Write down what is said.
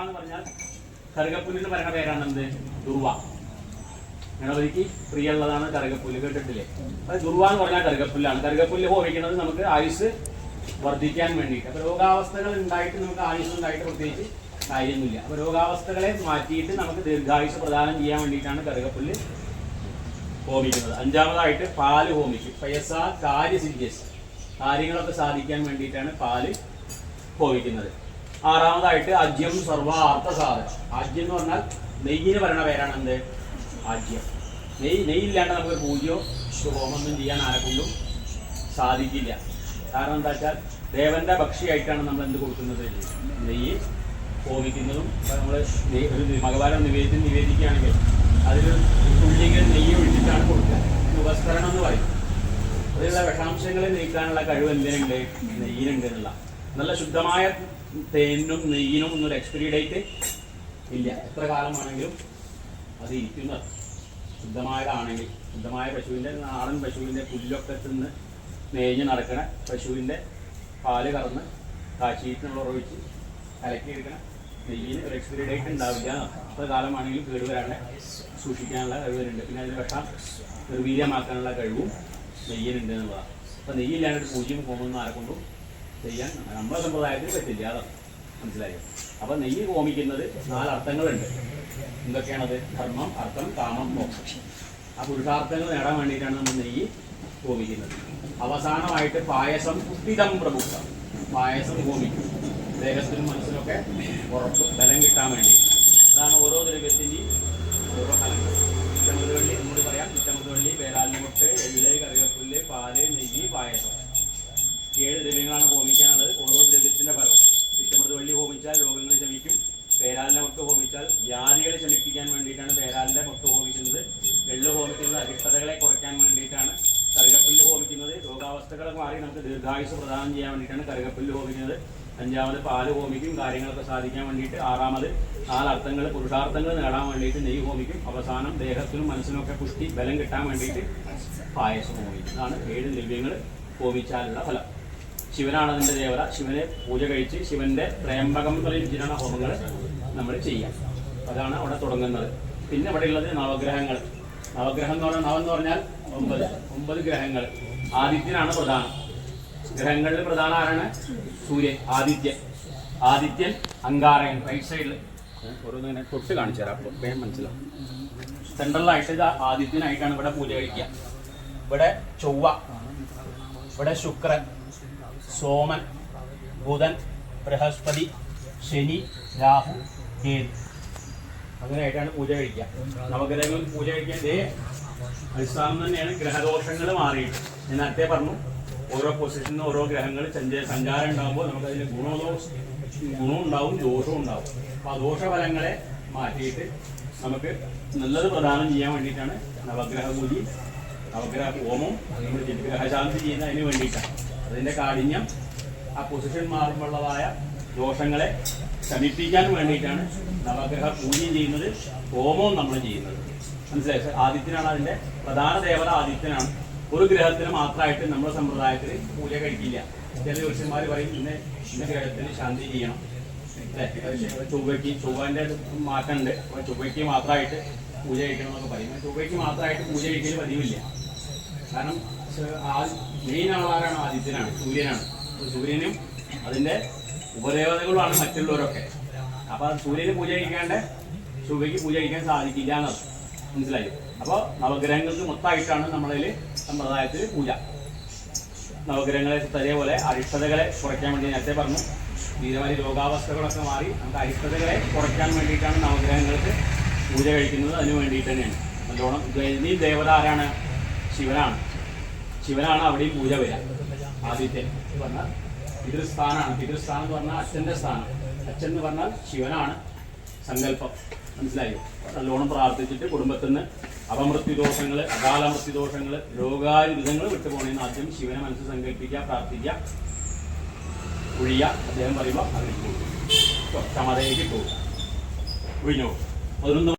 എന്ന് പറഞ്ഞാൽ കറുകപ്പുല്ലിന് പറയുന്ന പേരാണ് എന്ത്? ദുർവ. ഗണപതിക്ക് പ്രിയുള്ളതാണ് കറുകപ്പുല്ല്, കേട്ടിട്ടില്ലേ? അത് ദുർവ എന്ന് പറഞ്ഞാൽ കറുകപ്പുല്ലാണ്. കറുകപ്പുല്ല് ഹോമിക്കുന്നത് നമുക്ക് ആയുസ് വർദ്ധിക്കാൻ വേണ്ടിയിട്ട്. അപ്പൊ രോഗാവസ്ഥകൾ ഉണ്ടായിട്ട് നമുക്ക് ആയുസ് ഉണ്ടായിട്ട് പ്രത്യേകിച്ച് കാര്യമൊന്നുമില്ല. അപ്പൊ രോഗാവസ്ഥകളെ മാറ്റിയിട്ട് നമുക്ക് ദീർഘായുസ് പ്രദാനം ചെയ്യാൻ വേണ്ടിയിട്ടാണ് കറുകപ്പുല്ല് ഹോമിക്കുന്നത്. അഞ്ചാമതായിട്ട് പാല് ഹോമിക്കും. പയസാ കാര്യസിദ്ധ്യസ്, കാര്യങ്ങളൊക്കെ സാധിക്കാൻ വേണ്ടിയിട്ടാണ് പാല് ഹോമിക്കുന്നത്. ആറാമതായിട്ട് അജ്യം സർവാർത്ഥ സാധനം. ആജ്യം എന്ന് പറഞ്ഞാൽ നെയ്യിന് പറയുന്ന പേരാണ് എന്ത്? ആജ്യം. നെയ്യില്ലാണ്ട് നമുക്ക് പൂജയോ ഹോമൊന്നും ചെയ്യാൻ ആരെക്കൊണ്ടും സാധിക്കില്ല. കാരണം എന്താ വെച്ചാൽ ദേവന്റെ ഭക്ഷിയായിട്ടാണ് നമ്മൾ എന്ത് കൊടുക്കുന്നത്? നെയ്യ് ഹോമിക്കുന്നതും. നമ്മൾ ഒരു ഭഗവാനെ നിവേദിക്കുകയാണെങ്കിൽ അതിൽ തുള്ളികൾ നെയ്യ് ഒഴിച്ചിട്ടാണ് കൊടുക്കുക. ഉപസ്കരണം എന്ന് പറയും. അതിലുള്ള വിഷാംശങ്ങളെ നീക്കാനുള്ള കഴിവ് എന്തിനുണ്ട്? നെയ്യിനുണ്ട് എന്നുള്ള. നല്ല ശുദ്ധമായ തേനും നെയ്യിനും ഒന്നൊരു എക്സ്പയറി ഡേറ്റ് ഇല്ല. എത്ര കാലമാണെങ്കിലും അത് ഇരിക്കുന്നത് ശുദ്ധമായതാണെങ്കിൽ. ശുദ്ധമായ പശുവിൻ്റെ, നാടൻ പശുവിൻ്റെ പുല്ലൊക്കെ തിന്ന് നെയ്ഞ്ഞ് നടക്കണ പശുവിൻ്റെ പാല് കറന്ന് കാച്ചിയിട്ടുള്ള ഉറവിച്ച് കലക്കിയെടുക്കണ നെയ്യിന് ഒരു എക്സ്പയറി ഡേറ്റ് ഉണ്ടാവില്ല. എത്ര കാലമാണെങ്കിലും കേടുവരാതെ സൂക്ഷിക്കാനുള്ള കഴിവുണ്ട്. പിന്നെ അതിന് വിഷം നിർവീര്യമാക്കാനുള്ള കഴിവും നെയ്യിനുണ്ട് എന്നുള്ളതാണ്. അപ്പോൾ നെയ്യില്ലാണ്ട് പൂജ്യം ഹോമൊന്നും ആരെക്കൊണ്ടും ചെയ്യാൻ നമ്മുടെ സമ്പ്രദായത്തിൽ പറ്റില്ല. അതാണ് മനസ്സിലായോ? അപ്പോൾ നെയ്യ് ഹോമിക്കുന്നത് 4 അർത്ഥങ്ങളുണ്ട്. എന്തൊക്കെയാണത്? ധർമ്മം, അർത്ഥം, കാമം, മോക്ഷം. ആ പുരുഷാർത്ഥങ്ങൾ നേടാൻ വേണ്ടിയിട്ടാണ് നമ്മൾ നെയ്യ് ഹോമിക്കുന്നത്. അവസാനമായിട്ട് പായസം പുഷ്ടിതം പ്രഭുത്വം. പായസം ഹോമിക്കും. ദേഹത്തിനും മനസ്സിനൊക്കെ ഉറപ്പ് ബലം കിട്ടാൻ വേണ്ടി. അതാണ് ഓരോ ദ്രവ്യത്തിൻ്റെയും ഓരോ ഫലങ്ങൾ. നിറ്റമൃതവള്ളി എന്നോട് പറയാം. നിറ്റമൃതവള്ളി, പേരാലിമുട്ട്, എള്ള്, കറുകപ്പുല്ല്, പാല്, നെയ്യ്, പായസം. 7 ദ്രവ്യങ്ങളാണ് ഹോമിക്കാനുള്ളത്. ഓരോ ദ്രവ്യത്തിൻ്റെ ഫലം. നിറ്റമൃതവള്ളി ഹോമിച്ചാൽ രോഗങ്ങൾ ശമിക്കും. പേരാലിൻ്റെ മുട്ട് ഹോമിച്ചാൽ വ്യാധികളെ ശമിപ്പിക്കാൻ വേണ്ടിയിട്ടാണ് പേരാലിൻ്റെ മുട്ട് ഹോമിക്കുന്നത്. എള്ള് ഹോമിക്കുന്നത് അരിഷ്ടതകളെ കുറയ്ക്കാൻ വേണ്ടിയിട്ടാണ്. കറുകപ്പുല്ല് ഹോമിക്കുന്നത് രോഗാവസ്ഥകളെ മാറി നമുക്ക് ദീർഘായുസ് പ്രദാനം ചെയ്യാൻ വേണ്ടിയിട്ടാണ് കറുകപ്പുല്ല് ഹോമിക്കുന്നത്. 5ാമത് പാല് ഹോമിക്കും, കാര്യങ്ങളൊക്കെ സാധിക്കാൻ വേണ്ടിയിട്ട്. 6ാമത് 4 അർത്ഥങ്ങൾ, പുരുഷാർത്ഥങ്ങൾ നേടാൻ വേണ്ടിയിട്ട് നെയ്യ് ഹോമിക്കും. അവസാനം ദേഹത്തിനും മനസ്സിനൊക്കെ പുഷ്ടി ബലം കിട്ടാൻ വേണ്ടിയിട്ട് പായസം ഹോമിക്കും. ഇതാണ് 7 ദ്രവ്യങ്ങൾ ഹോമിച്ചാലുള്ള ഫലം. ശിവനാണ് അതിൻ്റെ ദേവത. ശിവനെ പൂജ കഴിച്ച് ശിവന്റെ ത്രയംബകം ജിരണ ഹോമങ്ങൾ നമ്മൾ ചെയ്യാം. അതാണ് അവിടെ തുടങ്ങുന്നത്. പിന്നെ ഇവിടെ ഉള്ളത് നവഗ്രഹങ്ങൾ. നവഗ്രഹം എന്ന് പറഞ്ഞാൽ, നവെന്ന് പറഞ്ഞാൽ 9 ഗ്രഹങ്ങൾ. ആദിത്യനാണ് പ്രധാനം. ഗ്രഹങ്ങളിൽ പ്രധാന ആരാണ്? സൂര്യൻ, ആദിത്യൻ. ആദിത്യൻ, അങ്കാരകൻ. റൈറ്റ് സൈഡിൽ ഓരോന്നിങ്ങനെ തൊട്ട് കാണിച്ചു തരാം, അപ്പോൾ വേഗം മനസ്സിലാവും. സെൻട്രലായിട്ട് ഇത് ആദിത്യനായിട്ടാണ് ഇവിടെ പൂജ കഴിക്കുക. ഇവിടെ ചൊവ്വ, ഇവിടെ ശുക്രൻ, സോമൻ, ബുധൻ, ബൃഹസ്പതി, ശനി, രാഹു, കേതു. അങ്ങനെയായിട്ടാണ് പൂജ കഴിക്കുക. നവഗ്രഹങ്ങളിൽ പൂജ കഴിക്കാൻ അടിസ്ഥാനം തന്നെയാണ് ഗ്രഹദോഷങ്ങൾ മാറിയിട്ട്. ഞാൻ നേരത്തെ പറഞ്ഞു, ഓരോ പൊസിഷനിൽ ഓരോ ഗ്രഹങ്ങൾ സഞ്ചാരം ഉണ്ടാകുമ്പോൾ നമുക്കതിന് ഗുണവും ഉണ്ടാവും, ദോഷവും ഉണ്ടാവും. അപ്പോൾ ആ ദോഷഫലങ്ങളെ മാറ്റിയിട്ട് നമുക്ക് നല്ലത് പ്രദാനം ചെയ്യാൻ വേണ്ടിയിട്ടാണ് നവഗ്രഹ പൂജ, നവഗ്രഹ ഹോമം, നമ്മൾ ഗ്രഹശാന്തി ചെയ്യുന്നതിന് വേണ്ടിയിട്ടാണ്. അതിൻ്റെ കാഠിന്യം, ആ പൊസിഷൻ മാറുമ്പോഴുള്ളതായ ദോഷങ്ങളെ ശമിപ്പിക്കാൻ വേണ്ടിയിട്ടാണ് നവഗ്രഹ പൂജ ചെയ്യുന്നത്, ഹോമവും നമ്മൾ ചെയ്യുന്നത്. മനസ്സിലായി? ആദിത്യനാണ് അതിൻ്റെ പ്രധാന ദേവത. ആദിത്യനാണ്. ഒരു ഗ്രഹത്തിന് മാത്രമായിട്ട് നമ്മുടെ സമ്പ്രദായത്തിൽ പൂജ കഴിക്കില്ല. ചില ജ്യോത്സ്യന്മാർ പറയും ഇന്ന ഗ്രഹത്തിന് ശാന്തി ചെയ്യണം, ചൊവ്വൻ്റെ മാറ്റമുണ്ട്, അപ്പോൾ ചൊവ്വയ്ക്ക് മാത്രമായിട്ട് പൂജ കഴിക്കണം എന്നൊക്കെ പറയും. ചൊവ്വയ്ക്ക് മാത്രമായിട്ട് പൂജ കഴിക്കൽ പതിവില്ല. കാരണം മെയിൻ ആളാരാണ്? ആദിത്യനാണ്, സൂര്യനാണ്. സൂര്യനും അതിൻ്റെ ഉപദേവതകളുമാണ് മറ്റുള്ളവരൊക്കെ. അപ്പോൾ സൂര്യന് പൂജ കഴിക്കാണ്ട് ചൊവ്വയ്ക്ക് പൂജ കഴിക്കാൻ സാധിക്കില്ല എന്നർത്ഥം. മനസ്സിലായി? അപ്പോൾ നവഗ്രഹങ്ങൾക്ക് മൊത്തമായിട്ടാണ് നമ്മളതിൽ സമ്പ്രദായത്തിൽ പൂജ. നവഗ്രഹങ്ങളെ അതേപോലെ അരിഷ്ടതകളെ കുറയ്ക്കാൻ വേണ്ടി നേരത്തെ പറഞ്ഞു. തീരുമാനി രോഗാവസ്ഥകളൊക്കെ മാറി നമുക്ക് അരിഷ്ടതകളെ കുറയ്ക്കാൻ വേണ്ടിയിട്ടാണ് നവഗ്രഹങ്ങൾക്ക് പൂജ കഴിക്കുന്നത്. അതിന് വേണ്ടിയിട്ട് തന്നെയാണ്. നല്ലോണം ഈ ദേവത ആരാണ്? ശിവനാണ്. ശിവനാണ് അവിടെയും പൂജ വരിക. ആദിത്യൻ എന്ന് പറഞ്ഞാൽ പിതൃസ്ഥാനാണ്. പിതൃസ്ഥാനം എന്ന് പറഞ്ഞാൽ അച്ഛൻ്റെ സ്ഥാനം. അച്ഛൻ എന്ന് പറഞ്ഞാൽ ശിവനാണ് സങ്കല്പം. മനസ്സിലായോ? നല്ലോണം പ്രാർത്ഥിച്ചിട്ട് കുടുംബത്തിൽ നിന്ന് അപമൃത്യുദോഷങ്ങൾ, അകാല മൃത്യുദോഷങ്ങൾ, രോഗാരുതങ്ങൾ വിട്ടുപോകണമെന്ന് ആദ്യം ശിവനെ മനസ്സ് സങ്കല്പിക്കുക, പ്രാർത്ഥിക്കുക, ഒഴിയുക. അദ്ദേഹം പറയുമ്പോൾ അതിലേക്ക് പോകും, ക്ഷമതയിലേക്ക് പോകും, ഒഴിഞ്ഞു. അതൊന്നും